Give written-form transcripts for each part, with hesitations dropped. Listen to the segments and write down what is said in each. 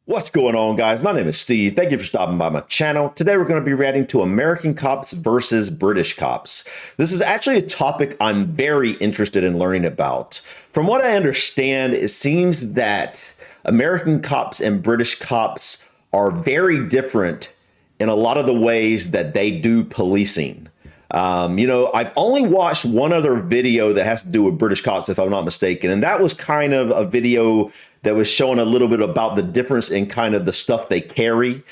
What's going on, guys? My name is Steve. Thank you for stopping by my channel. Today we're going to be reacting to American cops versus British cops. This is actually a topic I'm very interested in learning about. From what I understand, it seems that American cops and British cops are very different in a lot of the ways that they do policing. I've only watched one other video that has to do with British cops, if I'm not mistaken, and that was kind of a video that was showing a little bit about the difference in kind of the stuff they carry.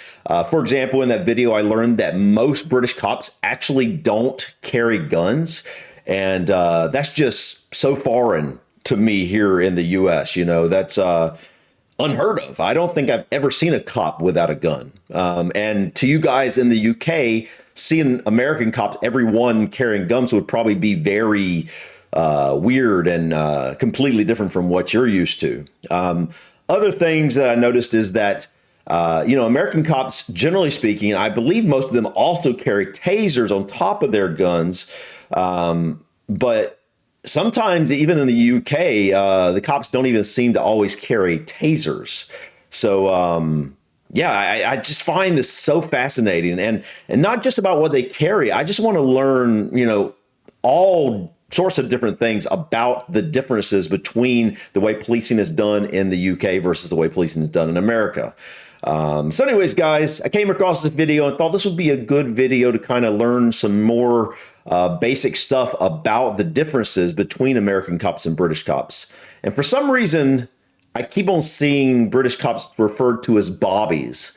For example, in that video, I learned that most British cops actually don't carry guns, and that's just so foreign to me here in the U.S. That's unheard of. I don't think I've ever seen a cop without a gun. And to you guys in the UK, seeing American cops, everyone carrying guns would probably be very weird and completely different from what you're used to. Other things that I noticed is that, American cops, generally speaking, I believe most of them also carry tasers on top of their guns. But sometimes, even in the UK, the cops don't even seem to always carry tasers. So, I just find this so fascinating, and not just about what they carry. I just want to learn, all sorts of different things about the differences between the way policing is done in the UK versus the way policing is done in America. So anyways, guys, I came across this video and thought this would be a good video to kind of learn some more basic stuff about the differences between American cops and British cops. And for some reason, I keep on seeing British cops referred to as bobbies.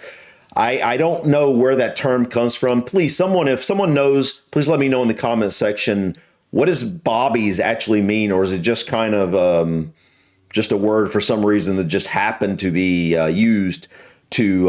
I don't know where that term comes from. Please, if someone knows, please let me know in the comment section. What does bobbies actually mean? Or is it just kind of just a word for some reason that just happened to be used to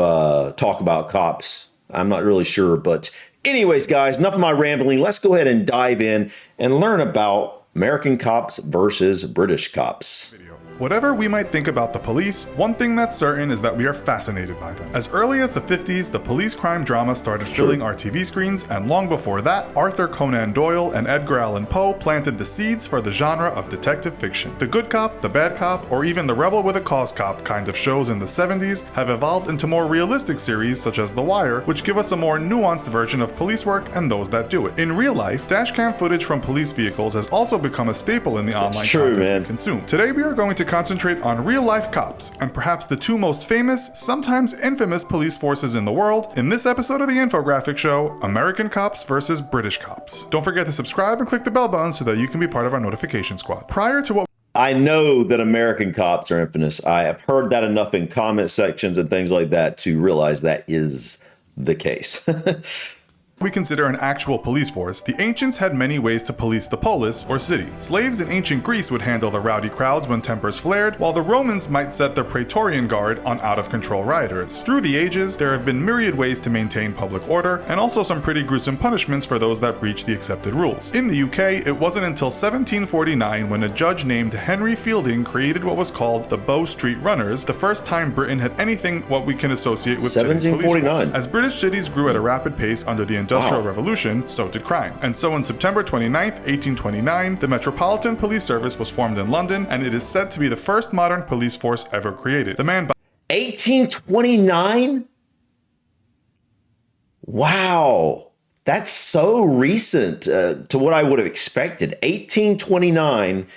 talk about cops? I'm not really sure. But anyways, guys, enough of my rambling. Let's go ahead and dive in and learn about American cops versus British cops. Whatever we might think about the police, one thing that's certain is that we are fascinated by them. As early as the 50s, the police crime drama started filling our TV screens, and long before that, Arthur Conan Doyle and Edgar Allan Poe planted the seeds for the genre of detective fiction. The good cop, the bad cop, or even the rebel with a cause cop kind of shows in the 70s have evolved into more realistic series such as The Wire, which give us a more nuanced version of police work and those that do it. In real life, dashcam footage from police vehicles has also become a staple in the online content we consume. Today we are going to concentrate on real-life cops, and perhaps the two most famous, sometimes infamous police forces in the world, in this episode of the Infographic Show, American Cops versus British Cops. Don't forget to subscribe and click the bell button so that you can be part of our notification squad. Prior to what I know that American cops are infamous. I have heard that enough in comment sections and things like that to realize that is the case. we consider an actual police force, the ancients had many ways to police the polis, or city. Slaves in ancient Greece would handle the rowdy crowds when tempers flared, while the Romans might set their Praetorian Guard on out-of-control rioters. Through the ages, there have been myriad ways to maintain public order, and also some pretty gruesome punishments for those that breach the accepted rules. In the UK, it wasn't until 1749 when a judge named Henry Fielding created what was called the Bow Street Runners, the first time Britain had anything what we can associate with today's police force. As British cities grew at a rapid pace under the Industrial Revolution, so did crime. And so on September 29th, 1829, the Metropolitan Police Service was formed in London, and it is said to be the first modern police force ever created. The man 1829? Wow. That's so recent to what I would have expected. 1829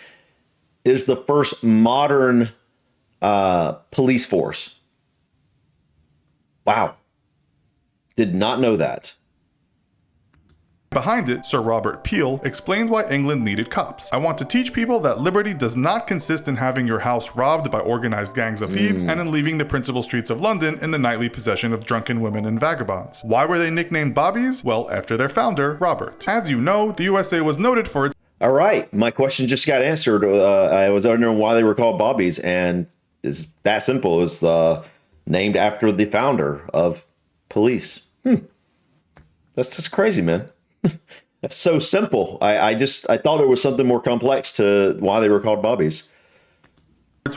is the first modern police force. Wow. Did not know that. Behind it, Sir Robert Peel explained why England needed cops. I want to teach people that liberty does not consist in having your house robbed by organized gangs of thieves and in leaving the principal streets of London in the nightly possession of drunken women and vagabonds. Why were they nicknamed bobbies? Well, after their founder, Robert. As you know, the USA was noted for its... All right, my question just got answered. I was wondering why they were called bobbies, and it's that simple. It was named after the founder of police. That's just crazy, man. That's so simple. I thought it was something more complex to why they were called bobbies.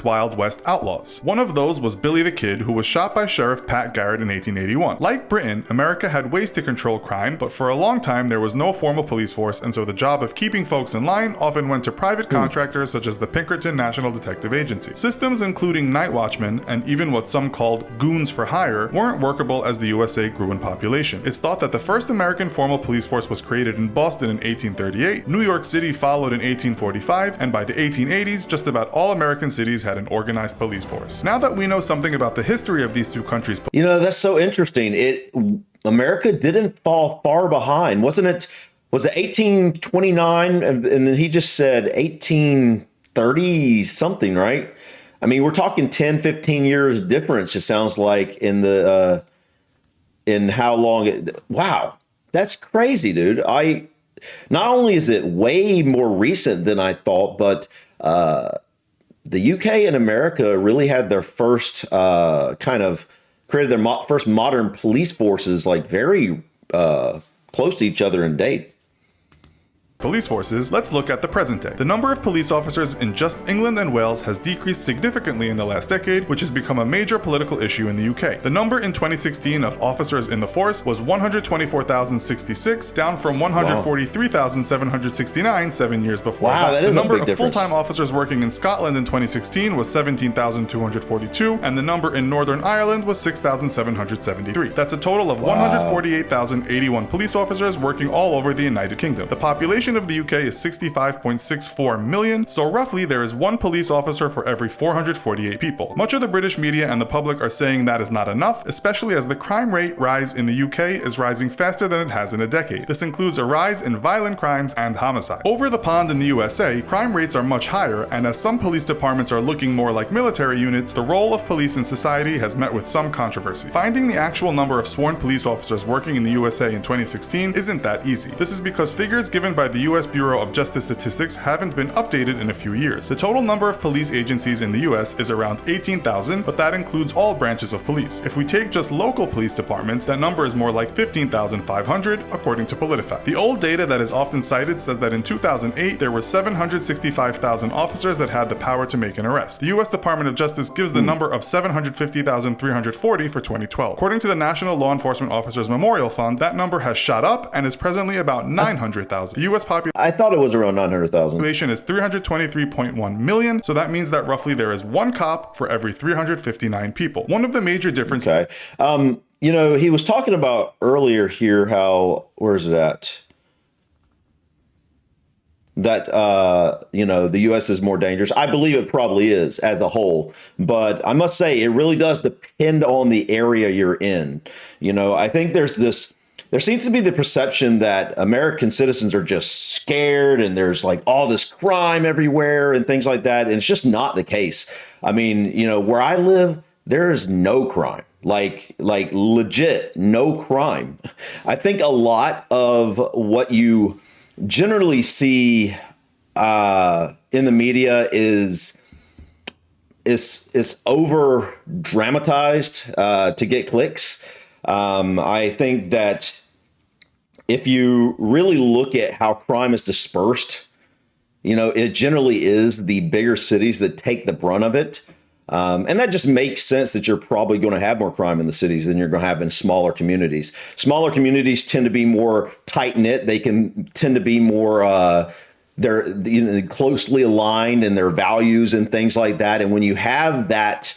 Wild West outlaws. One of those was Billy the Kid, who was shot by Sheriff Pat Garrett in 1881. Like Britain, America had ways to control crime, but for a long time there was no formal police force, and so the job of keeping folks in line often went to private contractors such as the Pinkerton National Detective Agency. Systems including night watchmen, and even what some called goons for hire, weren't workable as the USA grew in population. It's thought that the first American formal police force was created in Boston in 1838, New York City followed in 1845, and by the 1880s, just about all American cities had an organized police force. Now that we know something about the history of these two countries, You know, that's so interesting. America didn't fall far behind. Wasn't it? Was it 1829? And then he just said 1830 something, right? I mean, we're talking 10, 15 years difference, it sounds like, in the in how long it, wow, that's crazy, dude. Not only is it way more recent than I thought, but the UK and America really had their first created their first modern police forces like very close to each other in date. police forces, let's look at the present day. The number of police officers in just England and Wales has decreased significantly in the last decade, which has become a major political issue in the UK. The number in 2016 of officers in the force was 124,066, down from 143,769 7 years before. Wow, that is the number a big of difference. full-time officers working in Scotland in 2016 was 17,242, and the number in Northern Ireland was 6,773. That's a total of 148,081 police officers working all over the United Kingdom. The population of the UK is 65.64 million, so roughly there is one police officer for every 448 people. Much of the British media and the public are saying that is not enough, especially as the crime rate rise in the UK is rising faster than it has in a decade. This includes a rise in violent crimes and homicide. Over the pond in the USA, crime rates are much higher, and as some police departments are looking more like military units, the role of police in society has met with some controversy. Finding the actual number of sworn police officers working in the USA in 2016 isn't that easy. This is because figures given by the US Bureau of Justice Statistics haven't been updated in a few years. The total number of police agencies in the US is around 18,000, but that includes all branches of police. If we take just local police departments, that number is more like 15,500, according to PolitiFact. The old data that is often cited says that in 2008, there were 765,000 officers that had the power to make an arrest. The US Department of Justice gives the number of 750,340 for 2012. According to the National Law Enforcement Officers Memorial Fund, that number has shot up and is presently about 900,000. The US I thought it was around 900,000. population is 323.1 million, so that means that roughly there is one cop for every 359 people. One of the major differences Okay. You know, he was talking about earlier here how, where is it at? That, you know, the U.S. is more dangerous. I believe it probably is as a whole. But I must say, it really does depend on the area you're in. You know, I think there seems to be the perception that American citizens are just scared and there's like all this crime everywhere and things like that. And it's just not the case. I mean, you know, where I live, there is no crime. Like legit no crime. I think a lot of what you generally see in the media is over dramatized to get clicks. I think that if you really look at how crime is dispersed, you know, it generally is the bigger cities that take the brunt of it. And that just makes sense that you're probably going to have more crime in the cities than you're going to have in smaller communities. Smaller communities tend to be more tight knit. They can tend to be more they're closely aligned in their values and things like that. And when you have that,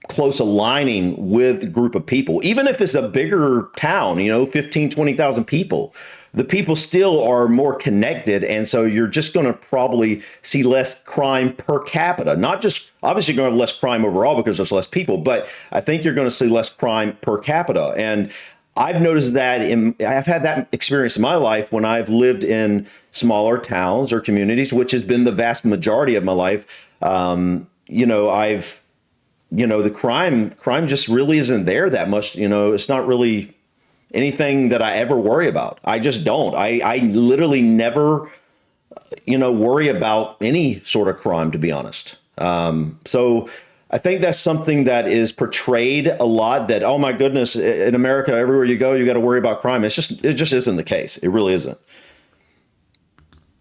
close aligning with a group of people, even if it's a bigger town, 15, 20,000 people, the people still are more connected. And so you're just going to probably see less crime per capita, not just obviously you're going to have less crime overall because there's less people, but I think you're going to see less crime per capita. And I've noticed that I've had that experience in my life when I've lived in smaller towns or communities, which has been the vast majority of my life. The crime just really isn't there that much. It's not really anything that I ever worry about. I just don't. I literally never, worry about any sort of crime, to be honest. So I think that's something that is portrayed a lot, that, oh my goodness, in America, everywhere you go, you got to worry about crime. It just isn't the case. It really isn't.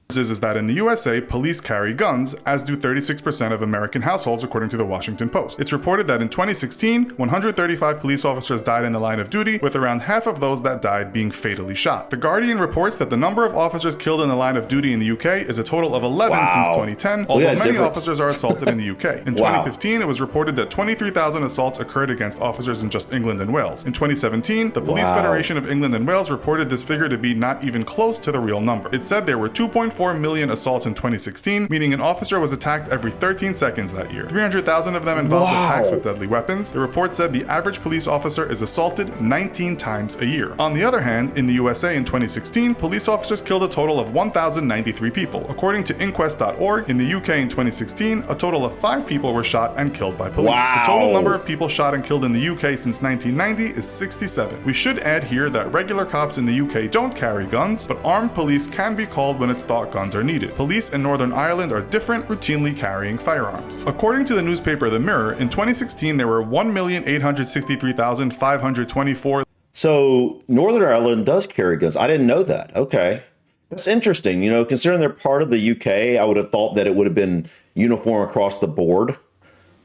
is that in the USA, police carry guns, as do 36% of American households, according to the Washington Post. It's reported that in 2016, 135 police officers died in the line of duty, with around half of those that died being fatally shot. The Guardian reports that the number of officers killed in the line of duty in the UK is a total of 11 since 2010, although many officers are assaulted in the UK. In 2015, it was reported that 23,000 assaults occurred against officers in just England and Wales. In 2017, the Police Federation of England and Wales reported this figure to be not even close to the real number. It said there were 2.4 million assaults in 2016, meaning an officer was attacked every 13 seconds that year. 300,000 of them involved attacks with deadly weapons. The report said the average police officer is assaulted 19 times a year. On the other hand, in the USA in 2016, police officers killed a total of 1,093 people. According to Inquest.org, in the UK in 2016, a total of 5 people were shot and killed by police. The total number of people shot and killed in the UK since 1990 is 67. We should add here that regular cops in the UK don't carry guns, but armed police can be called when it's thought guns are needed. Police in Northern Ireland are different, routinely carrying firearms. According to the newspaper The Mirror, in 2016 there were 1,863,524. So Northern Ireland does carry guns. I didn't know that. Okay. That's interesting. You know, considering they're part of the UK, I would have thought that it would have been uniform across the board.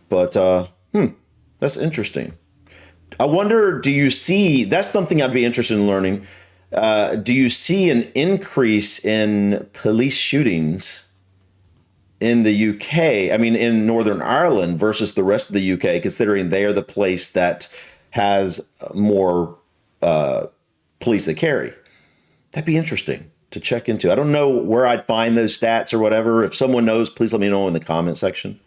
But, that's interesting. I wonder, do you see, that's something I'd be interested in learning. Do you see an increase in police shootings in the UK? I mean, in Northern Ireland versus the rest of the UK, considering they are the place that has more police that carry? That'd be interesting to check into. I don't know where I'd find those stats or whatever. If someone knows, please let me know in the comment section.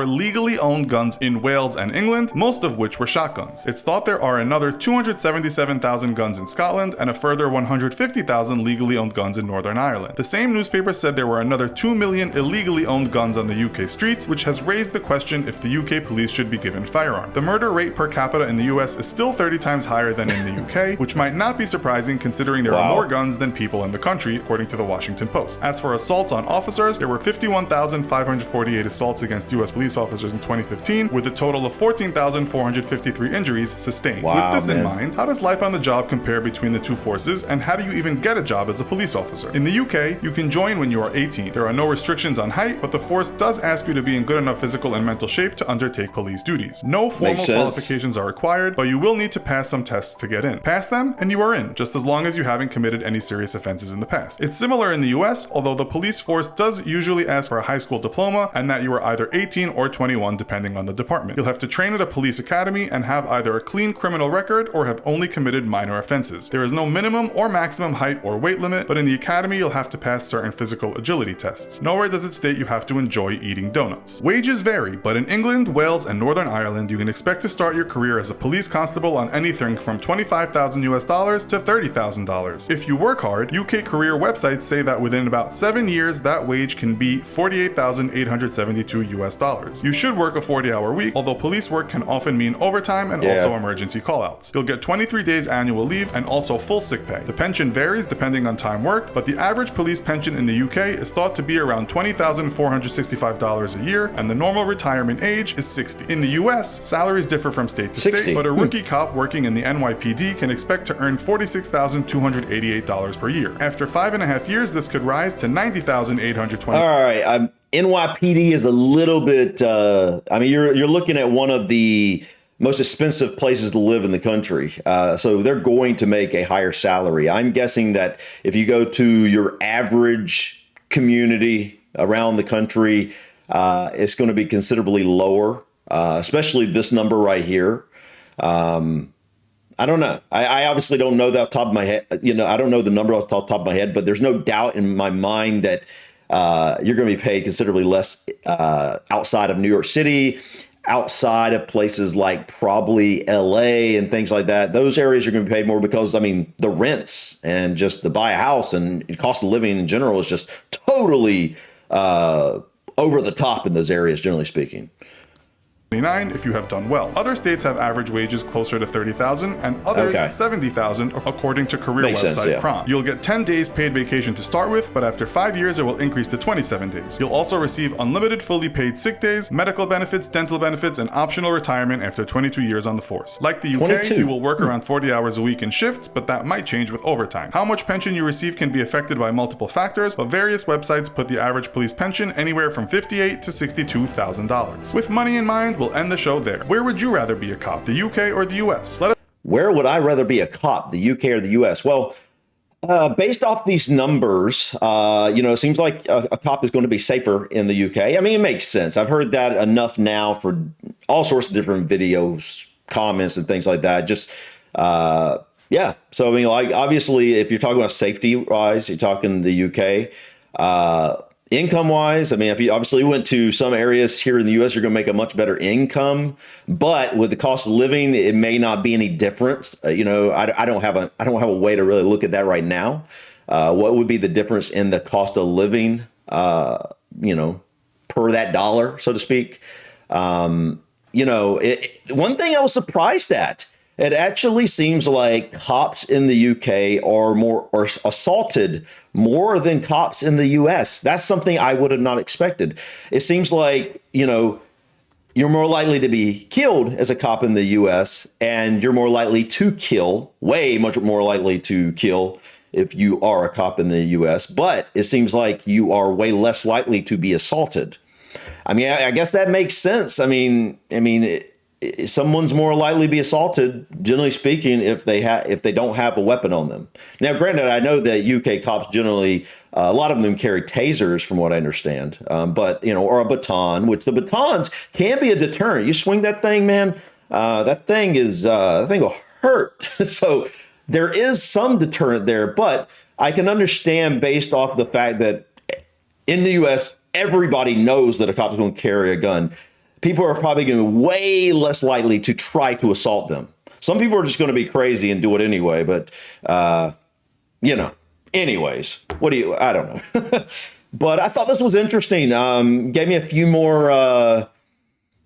Legally owned guns in Wales and England, most of which were shotguns. It's thought there are another 277,000 guns in Scotland and a further 150,000 legally owned guns in Northern Ireland. The same newspaper said there were another 2 million illegally owned guns on the UK streets, which has raised the question if the UK police should be given firearms. The murder rate per capita in the US is still 30 times higher than in the UK, which might not be surprising considering there are more guns than people in the country, according to the Washington Post. As for assaults on officers, there were 51,548 assaults against US police officers in 2015, with a total of 14,453 injuries sustained. With this in mind, how does life on the job compare between the two forces, and how do you even get a job as a police officer? In the UK, you can join when you are 18. There are no restrictions on height, but the force does ask you to be in good enough physical and mental shape to undertake police duties. No formal qualifications are required, but you will need to pass some tests to get in. Pass them, and you are in, just as long as you haven't committed any serious offenses in the past. It's similar in the US, although the police force does usually ask for a high school diploma, and that you are either 18 or 21 depending on the department. You'll have to train at a police academy and have either a clean criminal record or have only committed minor offenses. There is no minimum or maximum height or weight limit, but in the academy you'll have to pass certain physical agility tests. Nowhere does it state you have to enjoy eating donuts. Wages vary, but in England, Wales, and Northern Ireland you can expect to start your career as a police constable on anything from $25,000 US to $30,000. If you work hard, UK career websites say that within about 7 years that wage can be $48,872 US. You should work a 40-hour week, although police work can often mean overtime and also emergency callouts. You'll get 23 days annual leave and also full sick pay. The pension varies depending on time worked, but the average police pension in the UK is thought to be around $20,465 a year, and the normal retirement age is 60. In the US, salaries differ from state to state, but a rookie cop working in the NYPD can expect to earn $46,288 per year. After 5.5 years, this could rise to $90,820. All right, NYPD is a little bit, I mean, you're looking at one of the most expensive places to live in the country. So they're going to make a higher salary. I'm guessing that if you go to your average community around the country, it's going to be considerably lower, especially this number right here. I don't know. I obviously don't know that off the top of my head. You know, I don't know the number off the top of my head, but there's no doubt in my mind that you're going to be paid considerably less outside of New York City, outside of places like probably LA and things like that. Those areas are going to be paid more because, I mean, the rents and just to buy a house and cost of living in general is just totally over the top in those areas, generally speaking. if you have done well. Other states have average wages closer to 30,000 and others Okay. 70,000 according to career Makes website sense, yeah. Kron. You'll get 10 days paid vacation to start with, but after 5 years it will increase to 27 days. You'll also receive unlimited fully paid sick days, medical benefits, dental benefits, and optional retirement after 22 years on the force. Like the UK, 22. you will work around 40 hours a week in shifts, but that might change with overtime. How much pension you receive can be affected by multiple factors, but various websites put the average police pension anywhere from $58,000 to $62,000. With money in mind, we'll end the show there. Where would you rather be a cop, the UK or the US? Let us Where would I rather be a cop, the UK or the US? Well, based off these numbers, it seems like a cop is going to be safer in the UK. I mean, it makes sense. I've heard that enough now for all sorts of different videos, comments, and things like that. Just, yeah. So, I mean, like, obviously, if you're talking about safety wise, you're talking the UK. Income wise, I mean, if you obviously went to some areas here in the US, you're going to make a much better income. But with the cost of living, it may not be any difference. I don't have a way to really look at that right now. What would be the difference in the cost of living, per that dollar, so to speak? One thing I was surprised at. It actually seems like cops in the UK are assaulted more than cops in the US. That's something I would have not expected. It seems like, you're more likely to be killed as a cop in the US, and you're more likely to kill, way much more likely to kill if you are a cop in the US. But it seems like you are way less likely to be assaulted. I mean, I guess that makes sense. I mean, someone's more likely to be assaulted, generally speaking, if they don't have a weapon on them. Now, granted, I know that UK cops generally, a lot of them carry tasers, from what I understand, but or a baton, which the batons can be a deterrent. You swing that thing, man, that thing will hurt. So there is some deterrent there, but I can understand based off the fact that in the US, everybody knows that a cop is going to carry a gun. People are probably going to be way less likely to try to assault them. Some people are just going to be crazy and do it anyway. But, anyways, I don't know. But I thought this was interesting. Gave me a few more,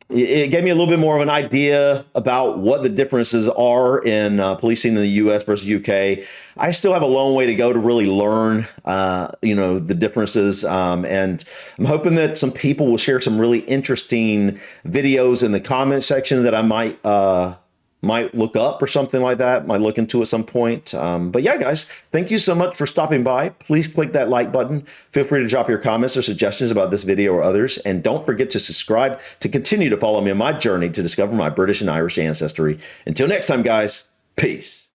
it gave me a little bit more of an idea about what the differences are in policing in the US versus UK. I still have a long way to go to really learn, the differences. And I'm hoping that some people will share some really interesting videos in the comment section that I might look up or something like that, might look into at some point. But yeah, guys, thank you so much for stopping by. Please click that like button. Feel free to drop your comments or suggestions about this video or others. And don't forget to subscribe to continue to follow me on my journey to discover my British and Irish ancestry. Until next time, guys, peace.